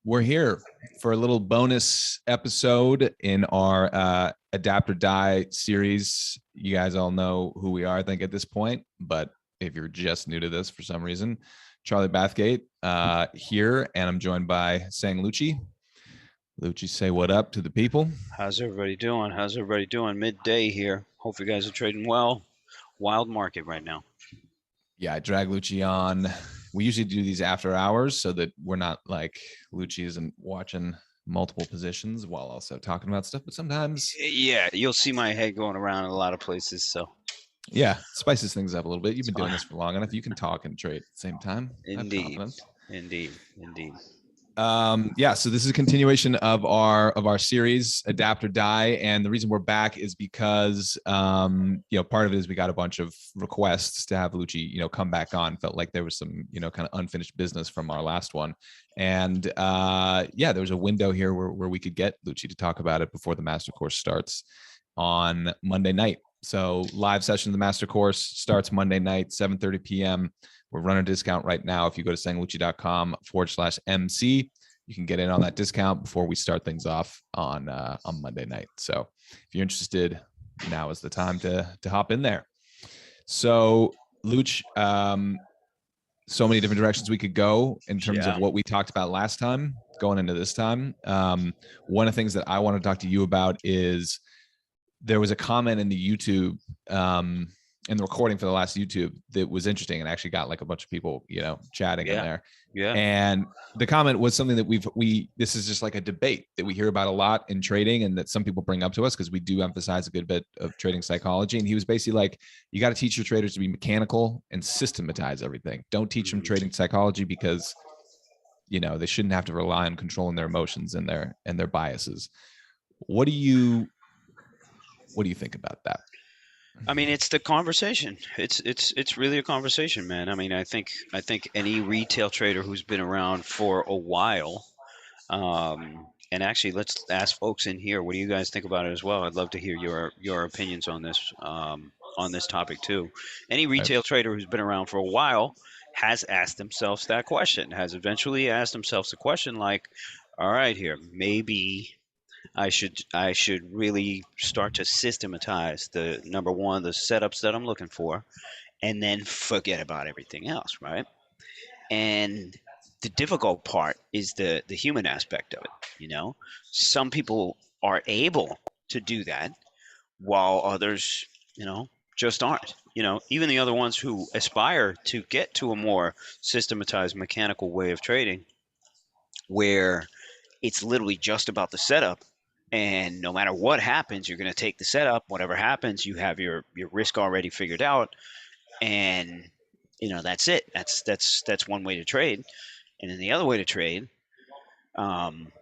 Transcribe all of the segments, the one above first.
We're here for a little bonus episode in our Adapt or Die series. You guys all know who we are, I think, at this point. But if you're just new to this for some reason, Charlie Bathgate here, and I'm joined by Sang Lucci. Lucci, say what up to the people. How's everybody doing? Midday here. Hope you guys are trading well. Wild market right now. Yeah, I drag Lucci on. We usually do these after hours so that we're not like Lucci isn't watching multiple positions while also talking about stuff. But sometimes, Yeah, you'll see my head going around in a lot of places. So yeah, spices things up a little bit. You've been fine. doing this for long enough. You can talk and trade at the same time. I have Indeed, confidence. indeed. Yeah, so this is a continuation of our series Adapt or Die, and the reason we're back is because part of it is we got a bunch of requests to have Lucci come back on. Felt like there was some kind of unfinished business from our last one, and there was a window here where we could get Lucci to talk about it before the master course starts on Monday night. So live session of the master course starts Monday night, 7:30 p.m. We're running a discount right now. If you go to sanglucci.com/MC, you can get in on that discount before we start things off on Monday night. So if you're interested, now is the time to hop in there. So Luch, so many different directions we could go in terms of what we talked about last time going into this time. One of the things that I want to talk to you about is there was a comment in the YouTube, in the recording for the last YouTube that was interesting and actually got like a bunch of people, chatting in there. Yeah. And the comment was something that this is just like a debate that we hear about a lot in trading and that some people bring up to us because we do emphasize a good bit of trading psychology. And he was basically like, you got to teach your traders to be mechanical and systematize everything. Don't teach them trading psychology because, they shouldn't have to rely on controlling their emotions and their biases. What do you think about that? I mean, it's the conversation. It's really a conversation, man. I mean, I think any retail trader who's been around for a while, and actually, let's ask folks in here. What do you guys think about it as well? I'd love to hear your opinions on this topic too. Any retail trader who's been around for a while has asked themselves that question. Has eventually asked themselves the question like, all right, here maybe I should really start to systematize the number one, the setups that I'm looking for, and then forget about everything else, right? And the difficult part is the human aspect of it. Some people are able to do that while others, just aren't. Even the other ones who aspire to get to a more systematized mechanical way of trading where it's literally just about the setup, and no matter what happens you're going to take the setup. Whatever happens, you have your risk already figured out, and that's it. That's one way to trade. And then the other way to trade, um,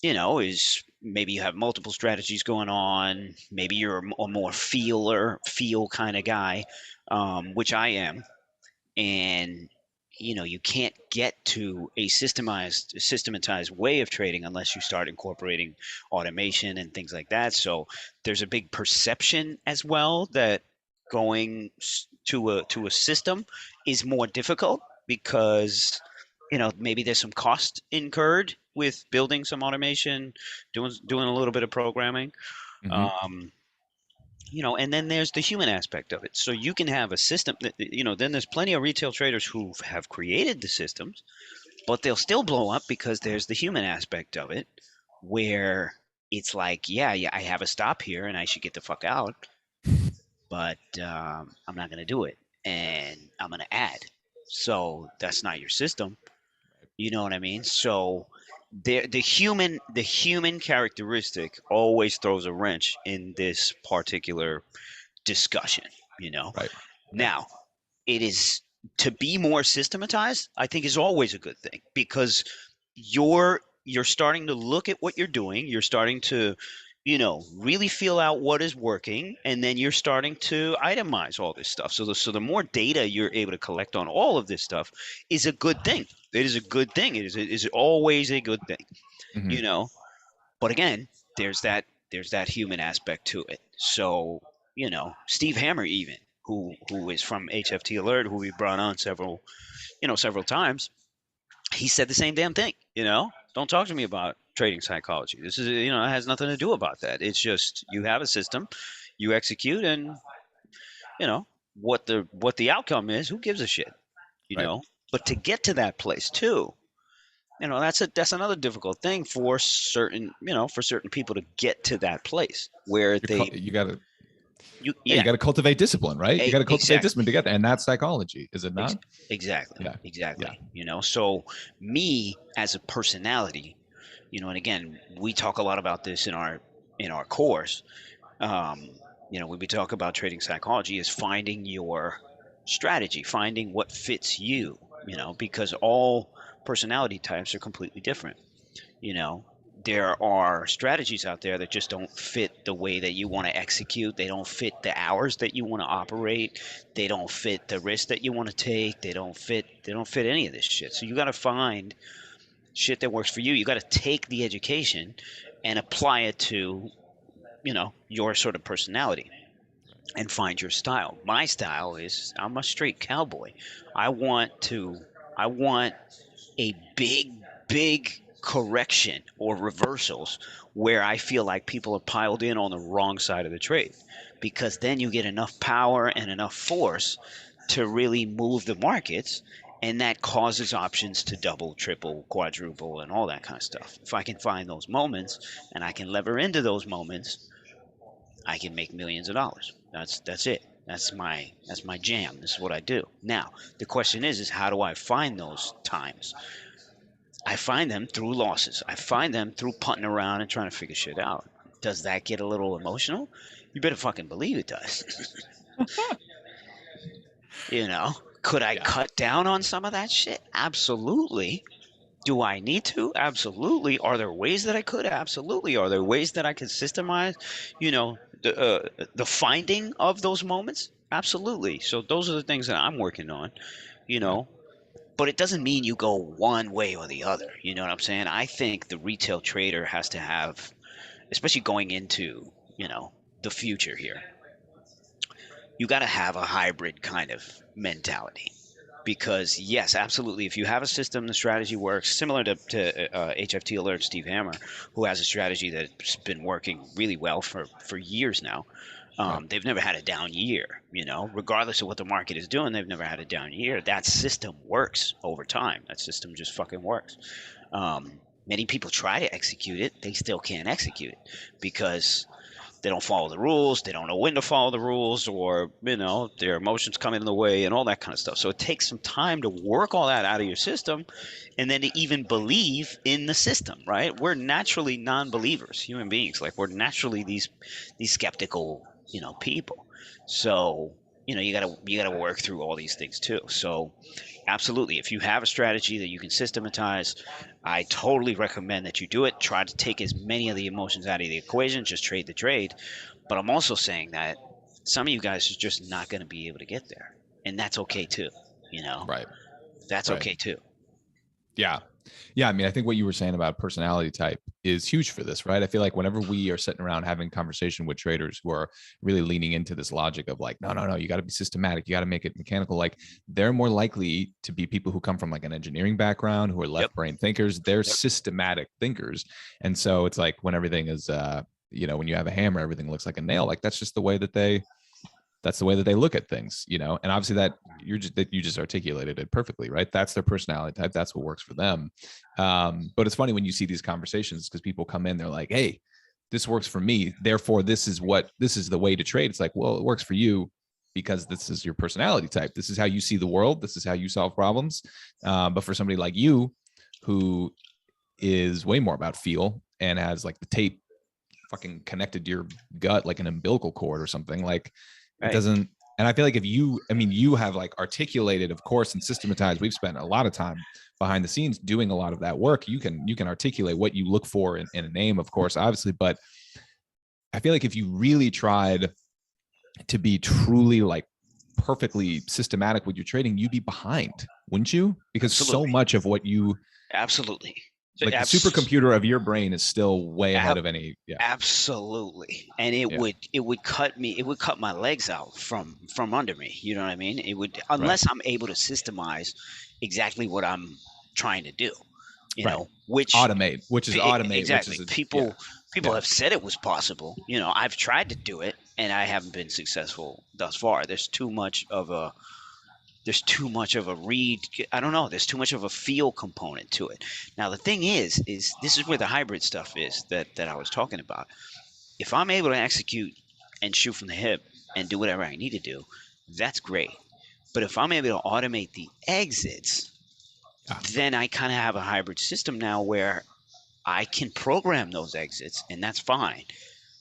is maybe you have multiple strategies going on. Maybe you're a more feel kind of guy, which I am. And you can't get to a systematized way of trading unless you start incorporating automation and things like that. So there's a big perception as well that going to a system is more difficult because maybe there's some cost incurred with building some automation, doing a little bit of programming. Mm-hmm. um, and then there's the human aspect of it. So you can have a system that, then there's plenty of retail traders who have created the systems, but they'll still blow up because there's the human aspect of it where it's like, yeah, I have a stop here and I should get the fuck out, but I'm not going to do it. And I'm going to add. So that's not your system. You know what I mean? So the human characteristic always throws a wrench in this particular discussion, Right. Now, it is to be more systematized, I think is always a good thing because you're starting to look at what you're doing, you're starting to, really feel out what is working, and then you're starting to itemize all this stuff. So the more data you're able to collect on all of this stuff is a good thing. It is a good thing. It is always a good thing, Mm-hmm. you know. But again, there's that human aspect to it. So, Steve Hammer even, who is from HFT Alert, who we brought on several times, he said the same damn thing, Don't talk to me about trading psychology. This is, it has nothing to do about that. It's just you have a system, you execute, and you know what the outcome is. Who gives a shit? You Right. know. But to get to that place too, that's another difficult thing for certain people to get to that place where You got to you yeah, you yeah got to cultivate discipline, right? You got to cultivate exactly. discipline to get there, and that's psychology, is it Ex- not? exactly, Yeah. Yeah. exactly. So me as a personality, and again, we talk a lot about this in our course. Um, when we talk about trading psychology, is finding your strategy, finding what fits you. Because all personality types are completely different. You know, there are strategies out there that just don't fit the way that you want to execute. They don't fit the hours that you want to operate. They don't fit the risk that you want to take. They don't fit any of this shit. So you got to find shit that works for you. You got to take the education and apply it to, your sort of personality and find your style. My style is I'm a straight cowboy. I want to I want a big correction or reversals where I feel like people are piled in on the wrong side of the trade, because then you get enough power and enough force to really move the markets, and that causes options to double, triple, quadruple, and all that kind of stuff. If I can find those moments and I can lever into those moments, I can make millions of dollars. That's it. That's my jam. This is what I do. Now, the question is how do I find those times? I find them through losses. I find them through punting around and trying to figure shit out. Does that get a little emotional? You better fucking believe it does. you know, could I Yeah. cut down on some of that shit? Absolutely. Do I need to? Absolutely. Are there ways that I could? Absolutely. Are there ways that I could systemize, the finding of those moments? Absolutely. So those are the things that I'm working on, you Yeah. know. But it doesn't mean you go one way or the other. You know what I'm saying? I think the retail trader has to have, especially going into, the future here, you got to have a hybrid kind of mentality. Because yes, absolutely, if you have a system, the strategy works, similar to HFT Alert, Steve Hammer, who has a strategy that's been working really well for years now. Right. They've never had a down year, regardless of what the market is doing. They've never had a down year. That system works over time. That system just fucking works. Many people try to execute it, they still can't execute it because they don't follow the rules, they don't know when to follow the rules, or their emotions come in the way and all that kind of stuff. So it takes some time to work all that out of your system, and then to even believe in the system, right? We're naturally non-believers, human beings. Like, we're naturally these skeptical, people. So you gotta work through all these things too. So absolutely, if you have a strategy that you can systematize, I totally recommend that you do it. Try to take as many of the emotions out of the equation. Just trade the trade. But I'm also saying that some of you guys are just not going to be able to get there, and that's okay too. You know, Right. that's Right. okay too. Yeah. Yeah. I mean, I think what you were saying about personality type is huge for this, right? I feel like whenever we are sitting around having conversation with traders who are really leaning into this logic of like, no, no, no, you got to be systematic, you got to make it mechanical, like they're more likely to be people who come from like an engineering background, who are Yep. left brain thinkers. They're Yep. systematic thinkers. And so it's like when everything is, when you have a hammer, everything looks like a nail. Like that's the way that they look at things, and obviously that you just articulated it perfectly, right? That's their personality type, that's what works for them. But it's funny when you see these conversations because people come in, they're like, hey, this works for me, therefore this is the way to trade. It's like, well, it works for you because this is your personality type, this is how you see the world, this is how you solve problems. But for somebody like you who is way more about feel and has like the tape fucking connected to your gut like an umbilical cord or something, like it Right. doesn't. And I feel like you have like articulated, of course, and systematized. We've spent a lot of time behind the scenes doing a lot of that work. You can articulate what you look for in a name, of course, obviously, but I feel like if you really tried to be truly like perfectly systematic with your trading, you'd be behind, wouldn't you? Because so Absolutely. much of what you Absolutely. So like, the supercomputer of your brain is still way ahead of any. Yeah. absolutely. And it Yeah. would cut my legs out from under me. You know what I mean? It would, Right. unless I'm able to systemize exactly what I'm trying to do. Right. which Automate, which is automate, which exactly is a, yeah, people yeah. have said it was possible. I've tried to do it and I haven't been successful thus far. There's too much of a read. I don't know. There's too much of a feel component to it. Now the thing is this is where the hybrid stuff is that I was talking about. If I'm able to execute and shoot from the hip and do whatever I need to do, that's great. But if I'm able to automate the exits, Yeah. then I kind of have a hybrid system now where I can program those exits, and that's fine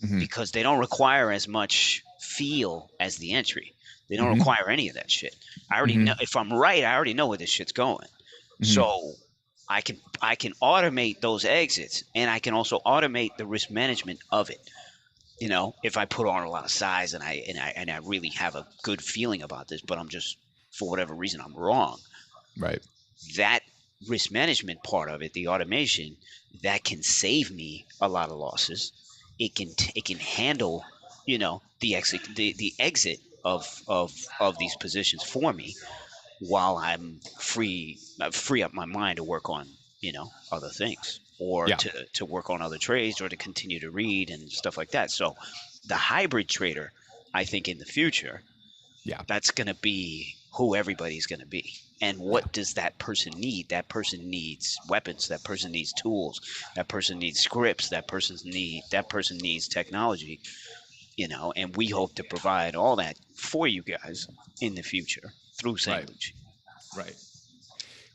Hmm. because they don't require as much feel as the entry. They don't Hmm. require any of that shit. I already know Hmm. if I'm right. I already know where this shit's going. Hmm. So I can automate those exits, and I can also automate the risk management of it. If I put on a lot of size and I really have a good feeling about this, but I'm just for whatever reason I'm wrong. Right. That risk management part of it, the automation, that can save me a lot of losses. It can handle, the exit of these positions for me while I'm free up my mind to work on other things or Yeah. to work on other trades or to continue to read and stuff like that. So the hybrid trader, I think in the future, Yeah. that's going to be who everybody's going to be. And Yeah. what does that person need? That person needs weapons. That person needs tools. That person needs scripts. That person needs technology. And we hope to provide all that for you guys in the future through St. Right. Lucci. Right.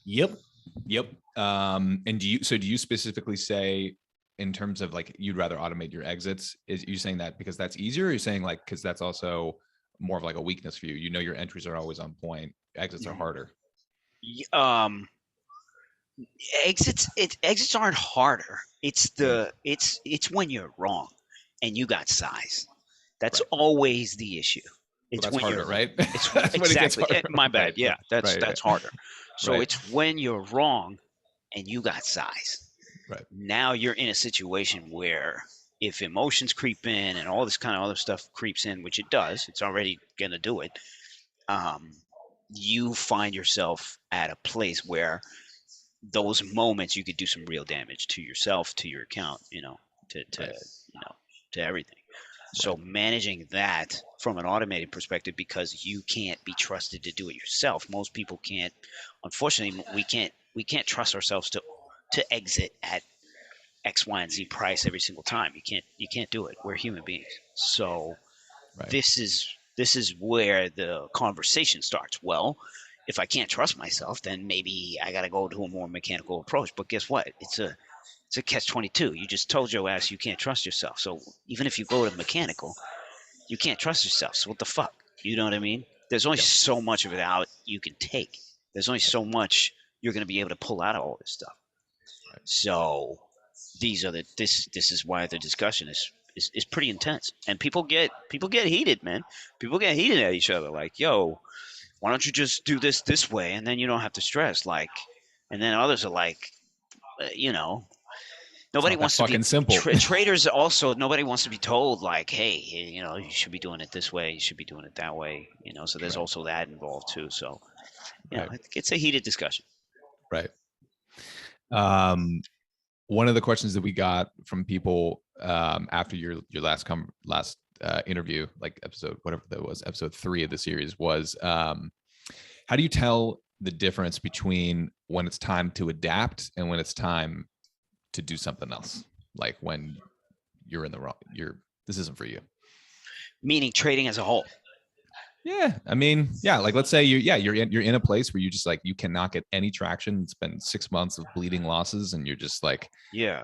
Yep. Yep. And do you specifically say in terms of like you'd rather automate your exits? Is you saying that because that's easier? Or are you saying like because that's also more of like a weakness for you? You know your entries are always on point. Exits are Mhm. harder. Exits aren't harder. It's Mm. the it's when you're wrong and you got size. That's Right. always the issue. Well, It's that's when harder, you're right? it's That's when it gets exactly harder. my bad. Right. Yeah, that's Right. that's harder. So Right. it's when you're wrong and you got size. Right. Now you're in a situation where if emotions creep in and all this kind of other stuff creeps in, which it does, it's already gonna do it. Um, you find yourself at a place where those moments you could do some real damage to yourself, to your account, to Right. to everything. So Right. managing that from an automated perspective, because you can't be trusted to do it yourself. Most people can't. Unfortunately, we can't trust ourselves to exit at X, Y, and Z price every single time. You can't do it. We're human beings. So Right. this is where the conversation starts. Well, if I can't trust myself, then maybe I got to go to a more mechanical approach. But guess what? It's a catch 22. You just told your ass you can't trust yourself. So even if you go to mechanical, you can't trust yourself. So what the fuck? You know what I mean? There's only Yep. so much of it out you can take. There's only Right. so much you're going to be able to pull out of all this stuff. Right. So this is why the discussion is pretty intense, and people get heated, man. People get heated at each other, like, yo, why don't you just do this way, and then you don't have to stress, like, and then others are like, uh, you know, It's nobody not that wants to be fucking simple. traders. Also, nobody wants to be told like, hey, you should be doing it this way, you should be doing it that way. So there's Right. also that involved too. So Right. it's a heated discussion. Right. Um, One of the questions that we got from people after your last interview, like episode whatever that was, episode 3 of the series, was how do you tell the difference between when it's time to adapt and when it's time to do something else? Like when you're in the wrong, this isn't for you. Meaning trading as a whole. Yeah, I mean, yeah, like let's say you're in a place where you just like you cannot get any traction. It's been 6 months of bleeding losses, and you're just like Yeah.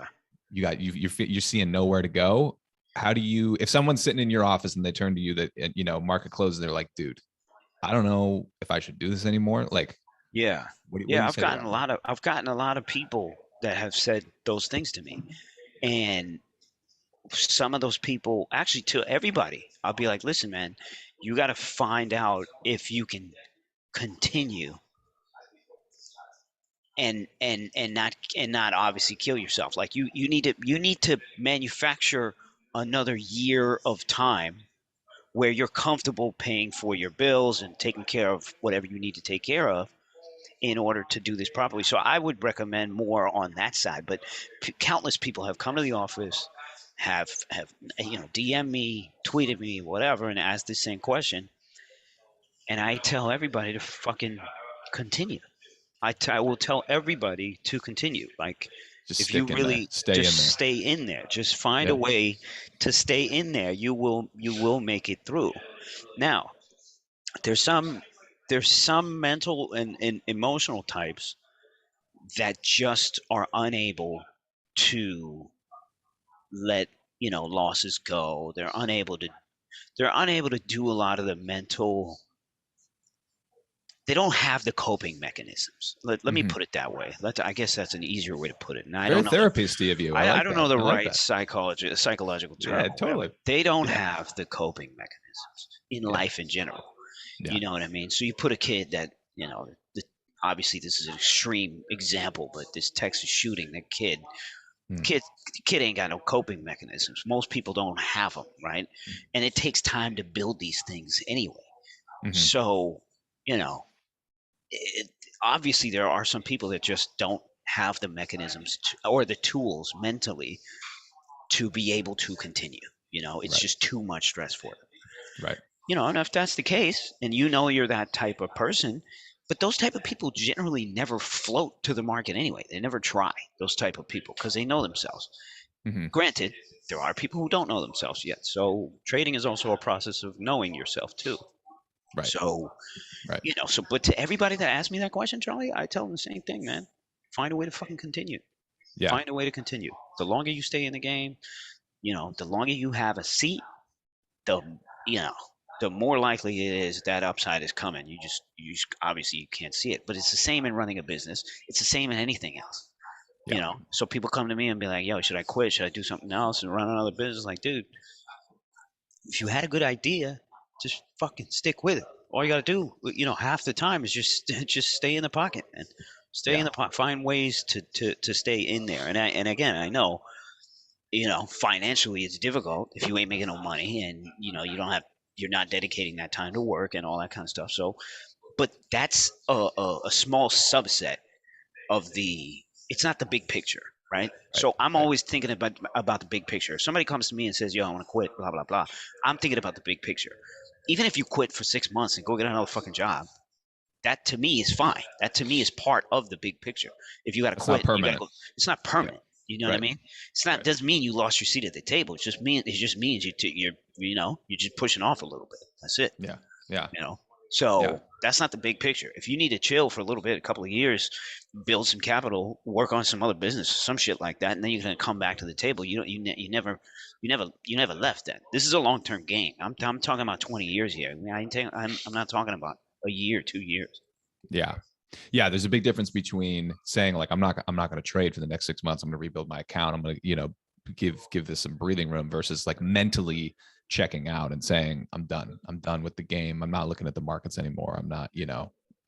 you're seeing nowhere to go. How do you, if someone's sitting in your office and they turn to you that market closes, they're like, dude, I don't know if I should do this anymore. Like, Yeah. what do Yeah, you I've say to gotten a them? lot of I've gotten a lot of people that have said those things to me. And some of those people, actually to everybody, I'll be like, "Listen, man, you got to find out if you can continue and not obviously kill yourself. Like you need to manufacture another year of time where you're comfortable paying for your bills and taking care of whatever you need to take care of, in order to do this properly. So I would recommend more on that side. But countless people have come to the office, have DM me, tweeted me, whatever, and asked the same question. And I tell everybody to fucking continue. I will tell everybody to continue. Like, Just if you stick in there, really stay just in there. stay in there, just find a Yeah. way to stay in there. You will make it through. Now, there's some there's some mental and emotional types that just are unable to let losses go. They're unable to do a lot of the mental. They don't have the coping mechanisms. Let me Hmm. put it that way. I guess that's an easier way to put it. And I Very don't know the therapist of you. I I like don't know that. the I like right that. psychological term Yeah, or whatever. totally. They don't Yeah. have the coping mechanisms in Yeah. life in general. Yeah. You know what I mean? So you put a kid that, obviously this is an extreme example, but this Texas shooting, the Mm. kid, kid ain't got no coping mechanisms. Most people don't have them, right? And it takes time to build these things anyway. Mm-hmm. So, you know, it, obviously there are some people that just don't have the mechanisms or the tools mentally to be able to continue. It's Right. just too much stress for them. Right. And if that's the case, and you're that type of person, but those type of people generally never float to the market anyway. They never try, those type of people, because they know themselves. Mm-hmm. Granted, there are people who don't know themselves yet. So trading is also a process of knowing yourself too. Right. So, Right. but to everybody that asks me that question, Charlie, I tell them the same thing, man. Find a way to fucking continue. Yeah. Find a way to continue. The longer you stay in the game, the longer you have a seat, the you know the more likely it is that upside is coming. You just obviously you can't see it, but it's the same in running a business. It's the same in anything else. Yeah. So people come to me and be like, "Yo, should I quit? Should I do something else and run another business?" Like, dude, if you had a good idea, just fucking stick with it. All you got to do, half the time is just just stay in the pocket and stay in Yeah. the pocket. Find ways to stay in there. And again, I know financially it's difficult if you ain't making no money and you're not dedicating that time to work and all that kind of stuff. So, but that's a small subset of it's not the big picture, right? Right. So I'm Right. always thinking about the big picture. If somebody comes to me and says, "Yo, I want to quit," blah blah blah. I'm thinking about the big picture. Even if you quit for 6 months and go get another fucking job, that to me is fine. That to me is part of the big picture. If you got to It's not quit, you got to permanent. go. It's not Yeah. permanent. You know what I Right. mean? It's not Right. doesn't mean you lost your seat at the table. It just means you're just pushing off a little bit. That's it. Yeah. Yeah. You know. Yeah. So that's not the big picture. If you need to chill for a little bit, a couple of years, build some capital, work on some other business, some shit like that, and then you're gonna come back to the table. You never left then. This is a long term game. I'm talking about 20 years here. I mean, I'm not talking about a year, 2 years. Yeah. Yeah. There's a big difference between saying like I'm not going to trade for the next 6 months. I'm going to rebuild my account. I'm going to give this some breathing room versus like mentally checking out and saying I'm done. I'm done with the game. I'm not looking at the markets anymore. I'm not.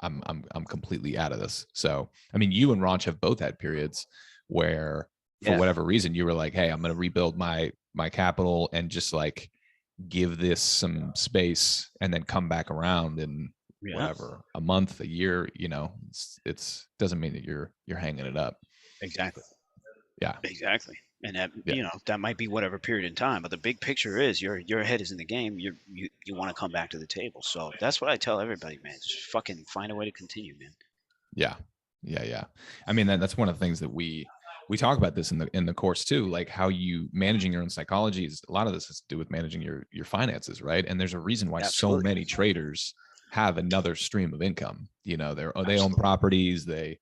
I'm completely out of this. So I mean, you and Ranch have both had periods where for Yeah. whatever reason you were like, hey, I'm going to rebuild my capital and just like give this some space and then come back around and Yeah. whatever a month a year it's doesn't mean that you're hanging it up. Exactly. Yeah. Exactly. And that Yeah. that might be whatever period in time, but the big picture is your head is in the game. You want to come back to the table. So that's what I tell everybody, man. Just fucking find a way to continue, man. Yeah. Yeah. Yeah. I mean, that's one of the things that we talk about this in the course too, like how you managing your own psychology is a lot of this has to do with managing your finances, right? And there's a reason why so Absolutely. many traders have another stream of income. They own Absolutely. properties, they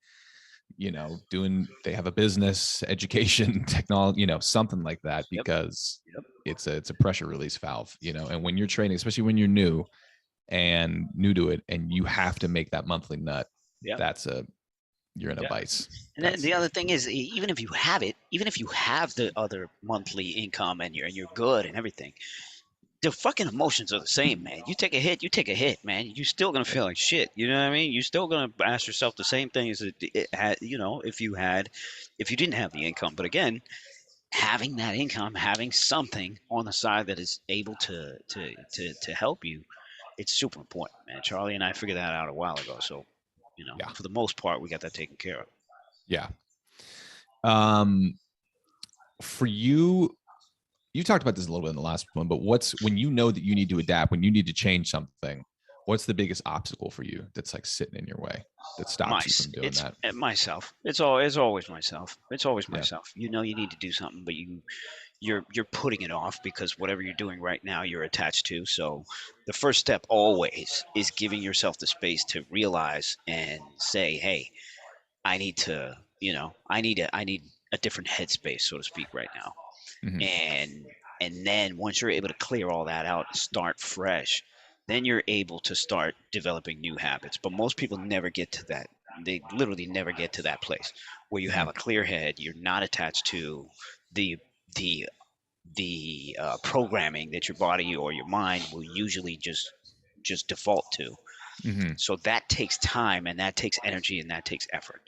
have a business, education, technology, something like that, Yep. because Yep. it's a pressure release valve, and when you're trading, especially when you're new to it and you have to make that monthly nut, Yep. you're in a Yeah. vice. And then the other thing is, even if you have it, even if you have the other monthly income and you're good and everything, the fucking emotions are the same, man. You take a hit, man. You're still gonna feel like shit. You know what I mean? You're still gonna ask yourself the same things that it had, if you didn't have the income. But again, having that income, having something on the side that is able to help you, it's super important, man. Charlie and I figured that out a while ago. So, Yeah. For the most part, we got that taken care of. Yeah. Um, for you, you talked about this a little bit in the last one, but what's when you know that you need to adapt, when you need to change something, what's the biggest obstacle for you that's like sitting in your way that stops you from doing It's that? myself. It's always myself. It's always Yeah. myself. You know you need to do something, but you're putting it off because whatever you're doing right now you're attached to. So the first step always is giving yourself the space to realize and say, hey, I need to, I need a different headspace, so to speak, right now. Mm-hmm. And then once you're able to clear all that out and start fresh, then you're able to start developing new habits. But most people never get to that. They literally never get to that place where you Mm-hmm. have a clear head. You're not attached to the the programming that your body or your mind will usually just default to. Mm-hmm. So that takes time and that takes energy and that takes effort.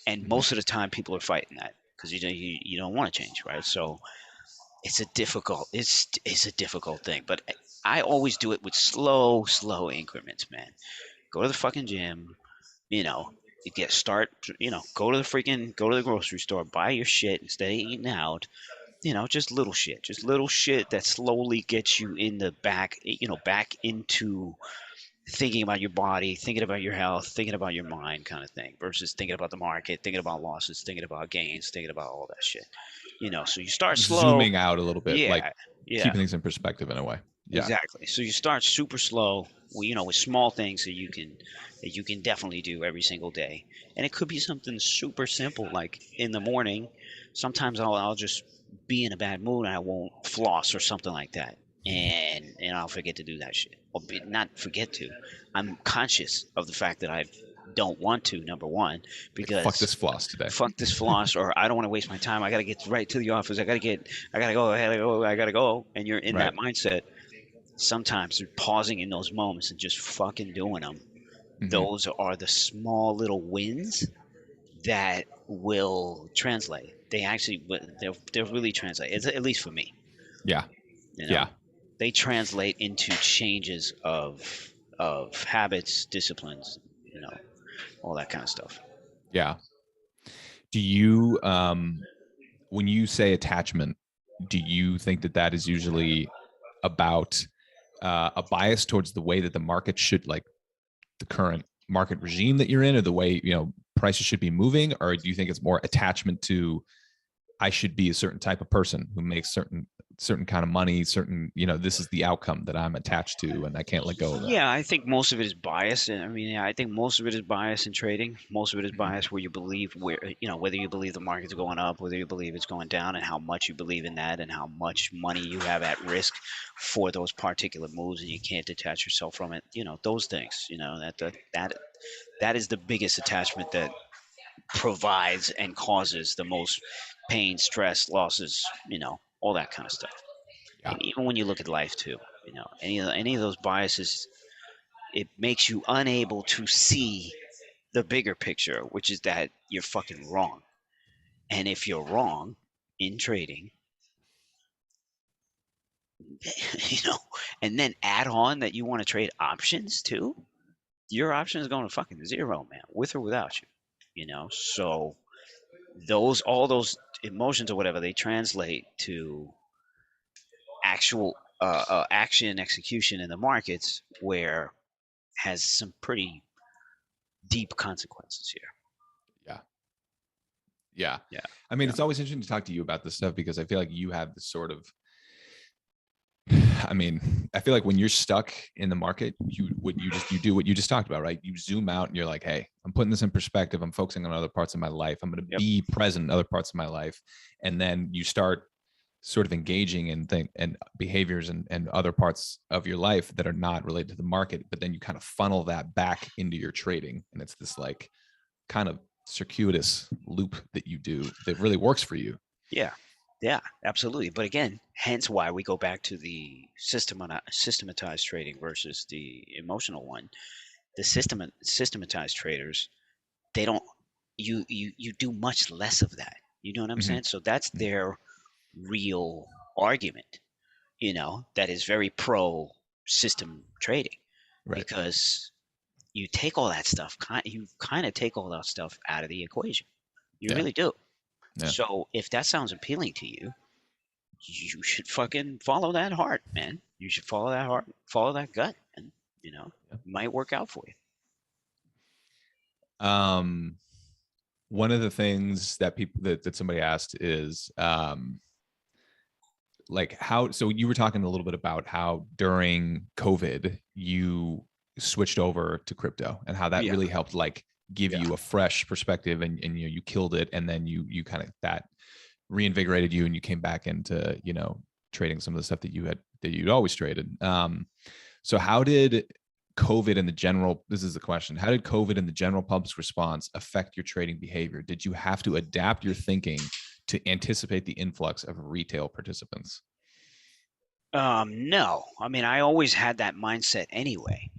And Mm-hmm. most of the time, people are fighting that because you don't want to change, right? So it's a difficult thing. But I always do it with slow increments, man. Go to the fucking gym, you know. You get start, go to the grocery store, buy your shit instead of eating out. Just little shit that slowly gets you in the back, back into thinking about your body, thinking about your health, thinking about your mind kind of thing versus thinking about the market, thinking about losses, thinking about gains, thinking about all that shit. So you start slow. Zooming out a little bit, like Yeah, yeah, keeping things in perspective in a way. Yeah. exactly. So you start super slow, with small things that you can definitely do every single day. And it could be something super simple like in the morning, sometimes I'll just be in a bad mood and I won't floss or something like that. And I'll forget to do that shit. Or not forget to. I'm conscious of the fact that I don't want to, number one, Like fuck because this floss today. fuck this floss, or I don't want to waste my time. I got to get right to the office. I got to go, I got to go. And you're in Right. that mindset. Sometimes pausing in those moments and just fucking doing them. Mm-hmm. Those are the small little wins that will translate. They actually, they're really translate. It's, at least for me, Yeah. you Yeah. know, they translate into changes of habits, disciplines, all that kind of stuff. Yeah. Do you when you say attachment, do you think that that is usually about a bias towards the way that the market should, like the current market regime that you're in, or the way prices should be moving, or do you think it's more attachment to I should be a certain type of person who makes certain kind of money, certain this is the outcome that I'm attached to and I can't let go of that? Yeah, I think most of it is bias. And I mean, yeah, I think most of it is bias in trading. Most of it is Mm-hmm. bias where you believe whether you believe the market's going up, whether you believe it's going down, and how much you believe in that, and how much money you have at risk for those particular moves, and you can't detach yourself from it. Those things. That is the biggest attachment that provides and causes the most pain, stress, losses. All that kind of stuff. Yeah. And even when you look at life too, any of those biases, it makes you unable to see the bigger picture, which is that you're fucking wrong. And if you're wrong in trading, you know, and then add on that you want to trade options too, your option is going to fucking zero, man, with or without you. So all those emotions or whatever, they translate to actual action and execution in the markets, where has some pretty deep consequences here. Yeah. Yeah. Yeah, I mean, yeah, it's always interesting to talk to you about this stuff because I feel like you have this sort of I mean, I feel like when you're stuck in the market, you do what you just talked about, right? You zoom out and you're like, hey, I'm putting this in perspective. I'm focusing on other parts of my life. I'm going to yep, be present in other parts of my life. And then you start sort of engaging in behaviors and other parts of your life that are not related to the market, but then you kind of funnel that back into your trading. And it's this like kind of circuitous loop that you do that really works for you. yeah, yeah, absolutely. But again, hence why we go back to the systematized trading versus the emotional one. The systematized traders, they don't. You do much less of that. You know what I'm Mm-hmm. saying? So that's their real argument. That is very pro system trading Right. because you take all that stuff, you kind of take all that stuff out of the equation. You Yeah. really do. Yeah. So if that sounds appealing to you, you should fucking follow that heart, man. You should follow that heart, follow that gut, and you know, Yeah. it might work out for you. Um, one of the things that people that somebody asked is like how, so you were talking a little bit about how during COVID you switched over to crypto and how that Yeah, really helped like give yeah. you a fresh perspective, and you killed it, and then you kind of that reinvigorated you and you came back into trading some of the stuff that you'd always traded. So how did COVID and the general, this is the question, how did COVID and the general public's response affect your trading behavior? Did you have to adapt your thinking to anticipate the influx of retail participants? No, I mean, I always had that mindset anyway.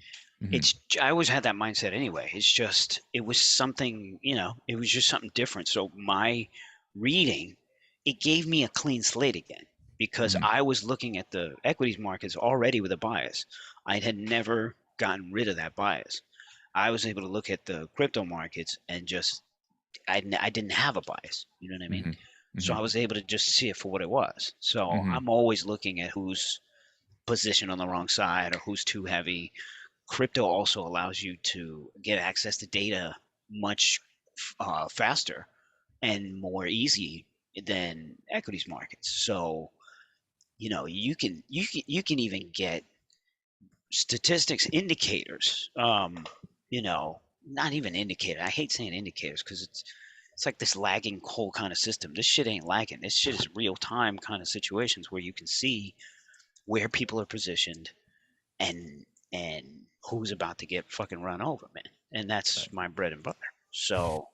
Mm-hmm. I always had that mindset anyway. It's just it was something, it was just something different. So my reading, it gave me a clean slate again because Mm-hmm. I was looking at the equities markets already with a bias. I had never gotten rid of that bias. I was able to look at the crypto markets and just I didn't have a bias. You know what I mean? Mm-hmm. So Mm-hmm. I was able to just see it for what it was. So Mm-hmm. I'm always looking at who's positioned on the wrong side or who's too heavy. Crypto also allows you to get access to data much faster and more easy than equities markets. So you can even get statistics indicators. Not even indicator. I hate saying indicators because it's like this lagging whole kind of system. This shit ain't lagging. This shit is real time kind of situations where you can see where people are positioned and and who's about to get fucking run over, man. And Right. that's my bread and butter. So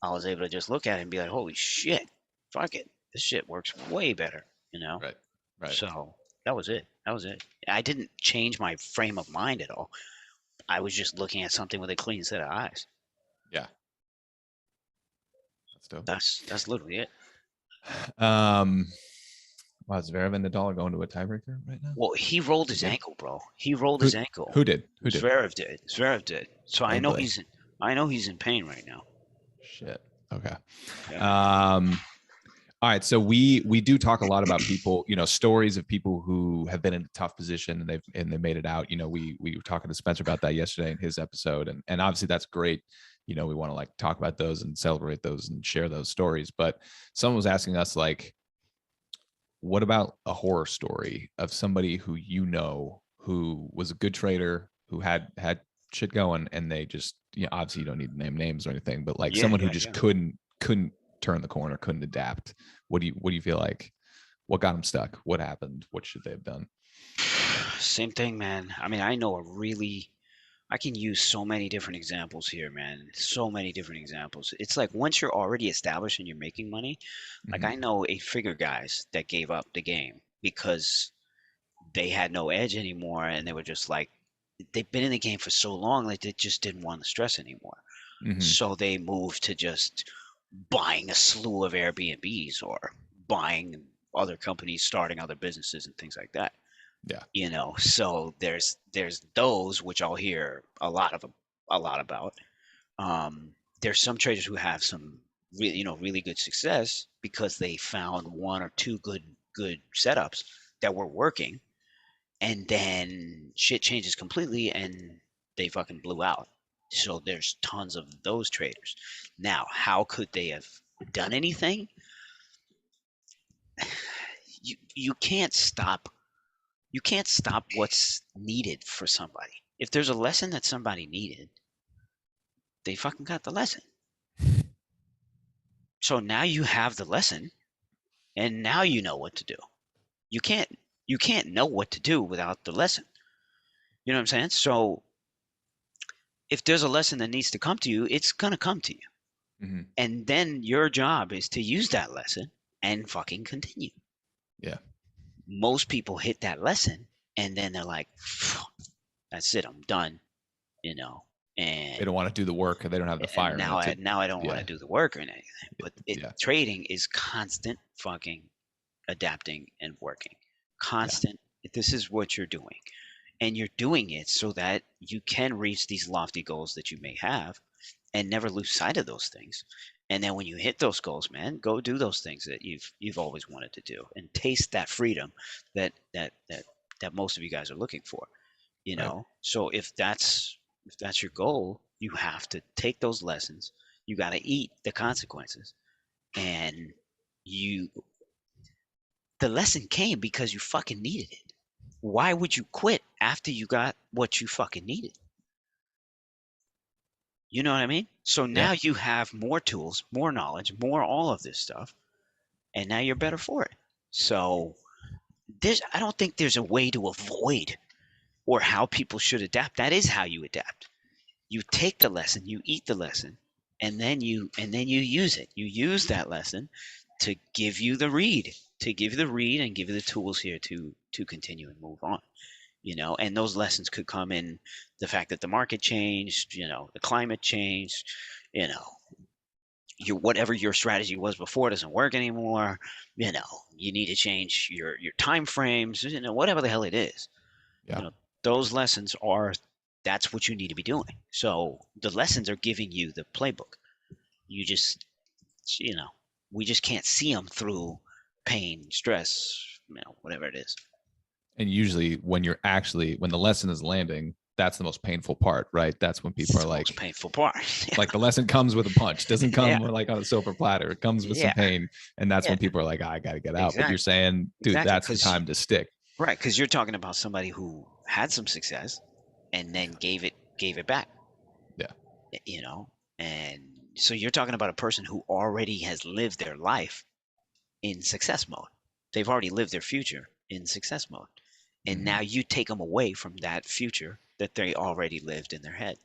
I was able to just look at it and be like, holy shit, fuck it. This shit works way better, you know? Right. Right. So that was it. That was it. I didn't change my frame of mind at all. I was just looking at something with a clean set of eyes. Yeah. That's dope. That's literally it. Um, wow, is Zverev and Nadal going to a tiebreaker right now? Well, he rolled They his did. ankle, bro. He rolled Who his ankle. who did? Who did? Zverev did. Zverev did. So Oh boy. I know he's in pain right now. Shit. Okay. Yeah. Um, all right. So we do talk a lot about people, stories of people who have been in a tough position and they made it out. We were talking to Spencer about that yesterday in his episode, and obviously that's great. We want to like talk about those and celebrate those and share those stories. But someone was asking us like, what about a horror story of somebody who was a good trader who had shit going, and they just, obviously you don't need to name names or anything, but like Yeah, someone who yeah, just yeah. couldn't turn the corner, couldn't adapt. What do you feel like? What got them stuck? What happened? What should they have done? Same thing, man. I mean, I can use so many different examples here, man. So many different examples. It's like once you're already established and you're making money, like Mm-hmm. I know 8-figure guys that gave up the game because they had no edge anymore and they were just like, they've been in the game for so long, like they just didn't want the stress anymore. Mm-hmm. So they moved to just buying a slew of Airbnbs or buying other companies, starting other businesses and things like that. Yeah. So there's those which I'll hear a lot about. There's some traders who have some really good success because they found one or two good setups that were working, and then shit changes completely and they fucking blew out. So there's tons of those traders. Now, how could they have done anything? You can't stop what's needed for somebody. If there's a lesson that somebody needed, they fucking got the lesson. So now you have the lesson and now you know what to do. You can't you can't know what to do without the lesson. You know what I'm saying? So if there's a lesson that needs to come to you, it's gonna come to you. Mm-hmm. And then your job is to use that lesson and fucking continue. Yeah. Most people hit that lesson and then they're like, that's it, I'm done, you know. They And don't want to do the work, or they don't have the and fire in now it I to. now I don't want to Yeah. do the work or anything. But Yeah. trading is constant fucking adapting and working. Yeah. Constant. This is what you're doing. And you're doing it so that you can reach these lofty goals that you may have and never lose sight of those things. And then when you hit those goals, man, go do those things that you've always wanted to do and taste that freedom that most of you guys are looking for, you Right. know. So if that's your goal, you have to take those lessons. You got to eat the consequences. And you the lesson came because you fucking needed it. Why would you quit after you got what you fucking needed? You know what I mean? So Yeah. now you have more tools, more knowledge, more all of this stuff, and now you're better for it. So I don't think there's a way to avoid or how people should adapt. That is how you adapt. You take the lesson, you eat the lesson, and then you use it. You use that lesson to give you the read, and give you the tools here to continue and move on. You know, and those lessons could come in the fact that the market changed, you know, the climate changed, you know, your whatever your strategy was before doesn't work anymore. You know, you need to change your time frames, you know, whatever the hell it is. Yeah. You know, those lessons are that's what you need to be doing. So the lessons are giving you the playbook. You just, you know, we just can't see them through pain, stress, you know, whatever it is. And usually when when the lesson is landing, that's the most painful part, right? That's when It's people are the most like, painful part. like the lesson comes with a punch, doesn't Yeah, come like on a silver platter. It comes with some yeah, pain. And that's yeah, when people are like, I got to get out. But you're exactly, saying, dude, exactly. that's the Because time to stick. right, because you're talking about somebody who had some success and then gave it back, Yeah. you know, and so you're talking about a person who already has lived their life in success mode. They've already lived their future in success mode. And Mm-hmm. now you take them away from that future that they already lived in their head.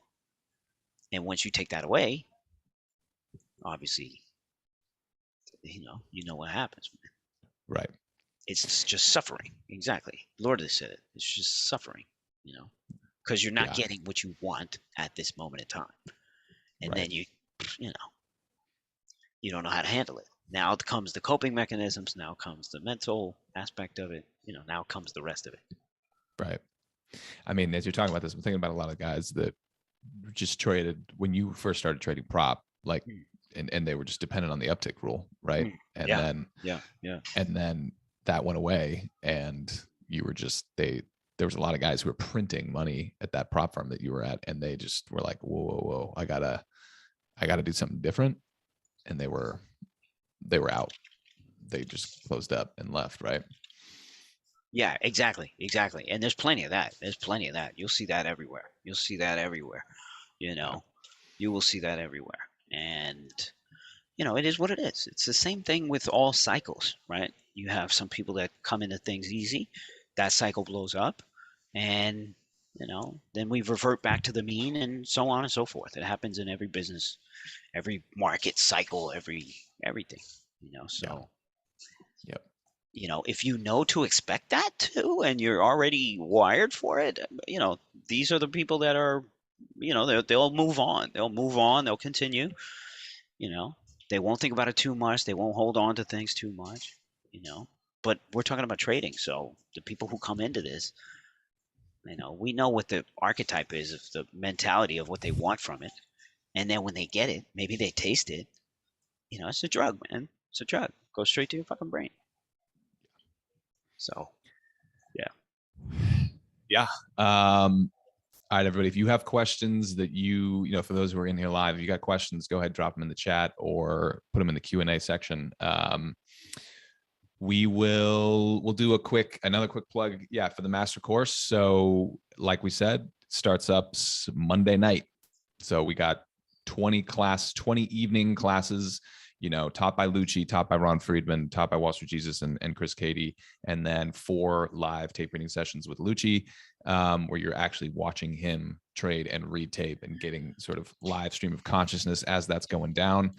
And once you take that away, obviously, you know what happens. Right. It's just suffering. Exactly. Lord has said it. It's just suffering, you know, because you're not Yeah. getting what you want at this moment in time. And Right. then you know, you don't know how to handle it. Now comes the coping mechanisms. Now comes the mental aspect of it. You know, now comes the rest of it. Right. I mean, as you're talking about this, I'm thinking about a lot of guys that just traded when you first started trading prop, like, Mm, and they were just dependent on the uptick rule, right? mm. And Yeah, then yeah, yeah. that went away, and you were just there was a lot of guys who were printing money at that prop firm that you were at, and they just were like, whoa, whoa, whoa, I gotta do something different. And they were out. They just closed up and left, right? Yeah, exactly, exactly. And there's plenty of that. There's plenty of that. You'll see that everywhere. You'll see that everywhere. You Yeah. know, you will see that everywhere. And you know, it is what it is. It's the same thing with all cycles, right? You have some people that come into things easy, that cycle blows up, and you know, then we revert back to the mean and so on and so forth. It happens in every business, every market cycle, everything, you know. Yeah. So, Yep. you know, if you know to expect that too and you're already wired for it, you know, these are the people that are, you know, they'll move on. They'll move on, they'll continue, you know, they won't think about it too much. They won't hold on to things too much, you know. But we're talking about trading, so the people who come into this, you know, we know what the archetype is of the mentality of what they want from it, and then when they get it, maybe they taste it. You know, it's a drug, man. It's a drug. Goes straight to your fucking brain. So yeah. Yeah. All right, everybody. If you have questions that for those who are in here live, if you got questions, go ahead, drop them in the chat or put them in the Q&A section. We'll do another quick plug. Yeah. For the master course. So like we said, it starts up Monday night. So we got 20 evening classes, taught by Lucci, taught by Ron Friedman, taught by Wall Street Jesus and Chris Cady, and then 4 live tape reading sessions with Lucci, where you're actually watching him trade and read tape and getting sort of live stream of consciousness as that's going down.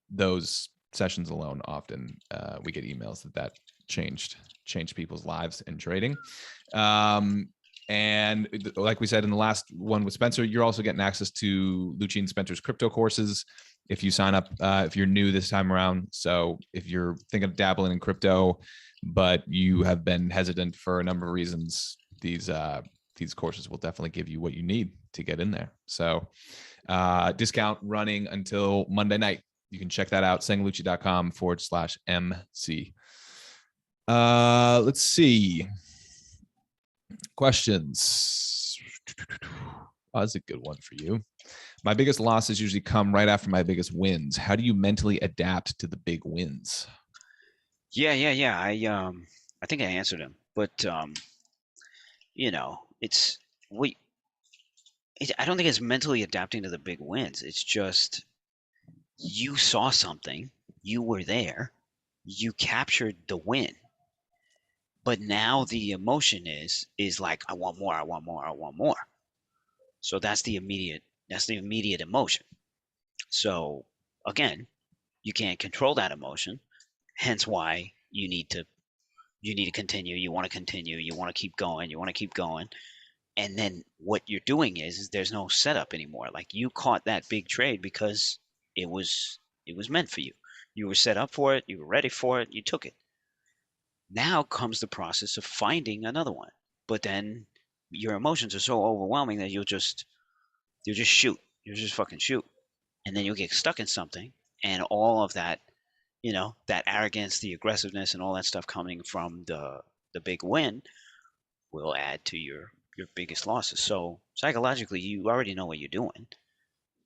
Those sessions alone, often we get emails that changed people's lives in trading. And like we said in the last one with Spencer, you're also getting access to Lucci and Spencer's crypto courses if you sign up, if you're new this time around. So if you're thinking of dabbling in crypto, but you have been hesitant for a number of reasons, these courses will definitely give you what you need to get in there. So discount running until Monday night. You can check that out, sayinglucci.com/MC. Let's see. Questions. Oh, that's a good one for you. My biggest losses usually come right after my biggest wins. How do you mentally adapt to the big wins? Yeah. I think I answered him, but it's we. I don't think it's mentally adapting to the big wins. It's just you saw something, you were there, you captured the win, but now the emotion is like I want more, I want more, I want more. So that's the immediate emotion. So again, you can't control that emotion, hence why you need to continue, you want to continue, you want to keep going, you want to keep going. And then what you're doing is there's no setup anymore. Like you caught that big trade because it was meant for you. You were set up for it, you were ready for it, you took it. Now comes the process of finding another one. But then your emotions are so overwhelming that you'll just shoot. You'll just fucking shoot. And then you'll get stuck in something, and all of that, that arrogance, the aggressiveness and all that stuff coming from the big win will add to your biggest losses. So psychologically, you already know what you're doing.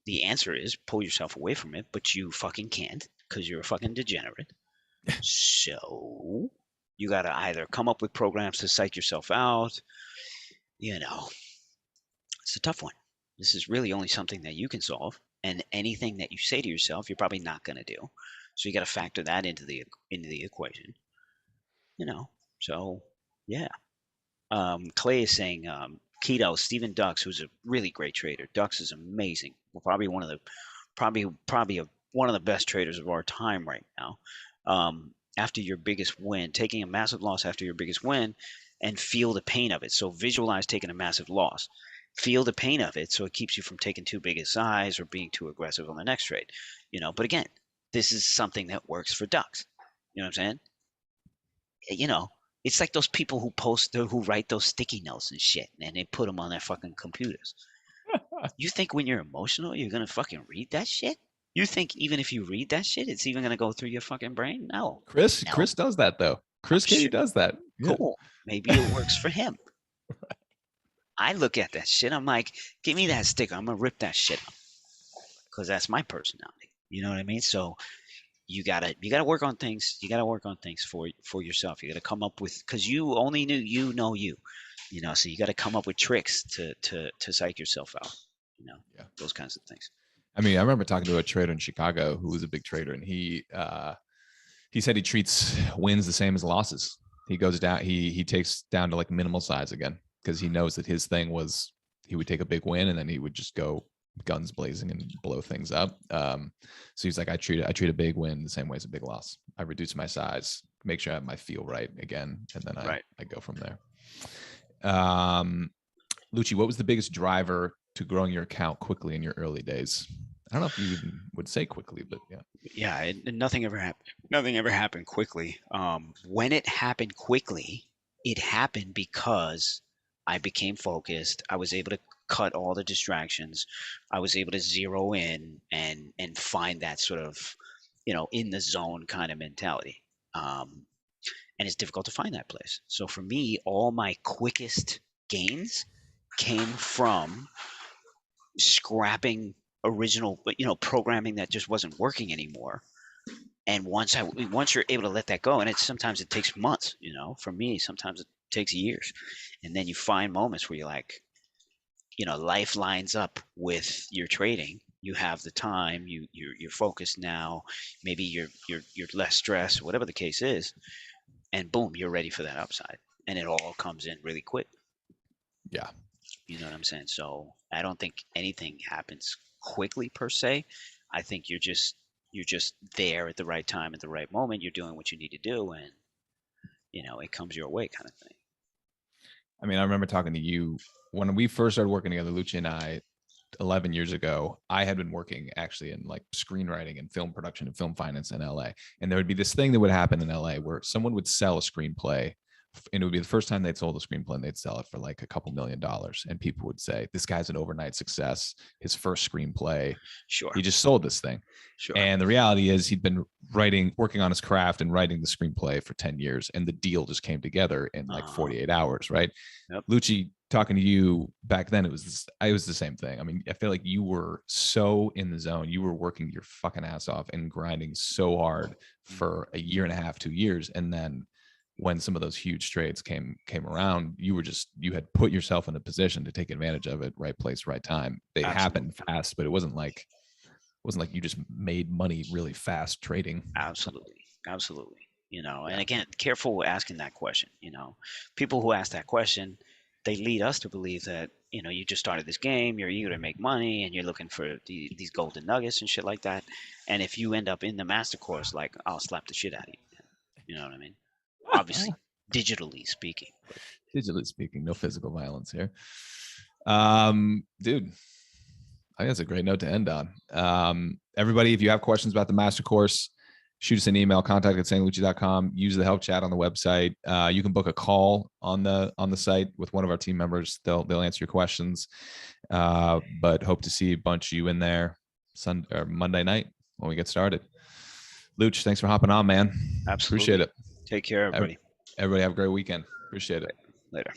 The answer is pull yourself away from it, but you fucking can't because you're a fucking degenerate. So you got to either come up with programs to psych yourself out. You know, it's a tough one. This is really only something that you can solve, and anything that you say to yourself, you're probably not going to do. So you got to factor that into the equation. You know, so yeah. Clay is saying Keto, Stephen Ducks, who's a really great trader. Ducks is amazing. Well, probably one of the best traders of our time right now. After your biggest win, taking a massive loss after your biggest win, and feel the pain of it. So visualize taking a massive loss. Feel the pain of it, so it keeps you from taking too big a size or being too aggressive on the next trade. But again, this is something that works for Ducks. You know what I'm saying? you know, it's like those people who write those sticky notes and shit, and they put them on their fucking computers. You think when you're emotional, you're gonna fucking read that shit? You think even if you read that shit, it's even gonna go through your fucking brain? No, no. Chris does that though. I'm Chris Katie sure. does that. Yeah. Cool. Maybe it works for him. I look at that shit. I'm like, give me that sticker. I'm gonna rip that shit up because that's my personality. You know what I mean? So you gotta work on things. You gotta work on things for yourself. You gotta come up with because you only knew you know you. So you gotta come up with tricks to psych yourself out. Yeah. Those kinds of things. I mean, I remember talking to a trader in Chicago who was a big trader, and he said he treats wins the same as losses. He goes down, he takes down to like minimal size again because he knows that his thing was he would take a big win and then he would just go guns blazing and blow things up. So he's like, I treat a big win the same way as a big loss. I reduce my size, make sure I have my feel right again, and then I go from there. Lucci, what was the biggest driver to growing your account quickly in your early days? I don't know if you even would say quickly, but yeah. Yeah, nothing ever happened. Nothing ever happened quickly. When it happened quickly, it happened because I became focused. I was able to cut all the distractions. I was able to zero in and find that sort of, in the zone kind of mentality. And it's difficult to find that place. So for me, all my quickest gains came from scrapping original, programming that just wasn't working anymore. And once you're able to let that go, and sometimes it takes months, for me, sometimes it takes years. And then you find moments where you're like, life lines up with your trading. You have the time, you're focused now, maybe you're less stressed, whatever the case is, and boom, you're ready for that upside. And it all comes in really quick. Yeah. You know what I'm saying? So I don't think anything happens quickly per se. I think you're just there at the right time at the right moment. You're doing what you need to do, and it comes your way, kind of thing. I mean, I remember talking to you when we first started working together, Lucci and I, 11 years ago. I had been working actually in like screenwriting and film production and film finance in LA. And there would be this thing that would happen in LA where someone would sell a screenplay and it would be the first time they'd sold a screenplay, and they'd sell it for like a couple $1 million. And people would say, this guy's an overnight success. His first screenplay, Sure. he just sold this thing. Sure. And the reality is he'd been working on his craft and writing the screenplay for 10 years. And the deal just came together in like 48 hours, right? Yep. Lucci, talking to you back then, it was the same thing. I mean, I feel like you were so in the zone. You were working your fucking ass off and grinding so hard for a year and a half, 2 years. And then when some of those huge trades came around, you had put yourself in a position to take advantage of it. Right place, right time. They happened fast, but it wasn't like you just made money really fast trading. Absolutely. And again, careful asking that question. People who ask that question, they lead us to believe that, you just started this game, you're eager to make money, and you're looking for these golden nuggets and shit like that. And if you end up in the master course, like, I'll slap the shit out of you. You know what I mean? Obviously, digitally speaking. Digitally speaking, no physical violence here. Dude, I think that's a great note to end on. Everybody, if you have questions about the master course, shoot us an email, contact@stlucci.com. Use the help chat on the website. You can book a call on the site with one of our team members. They'll answer your questions. But hope to see a bunch of you in there Monday night when we get started. Luch, thanks for hopping on, man. Absolutely. Appreciate it. Take care, everybody. Everybody have a great weekend. Appreciate it. Later.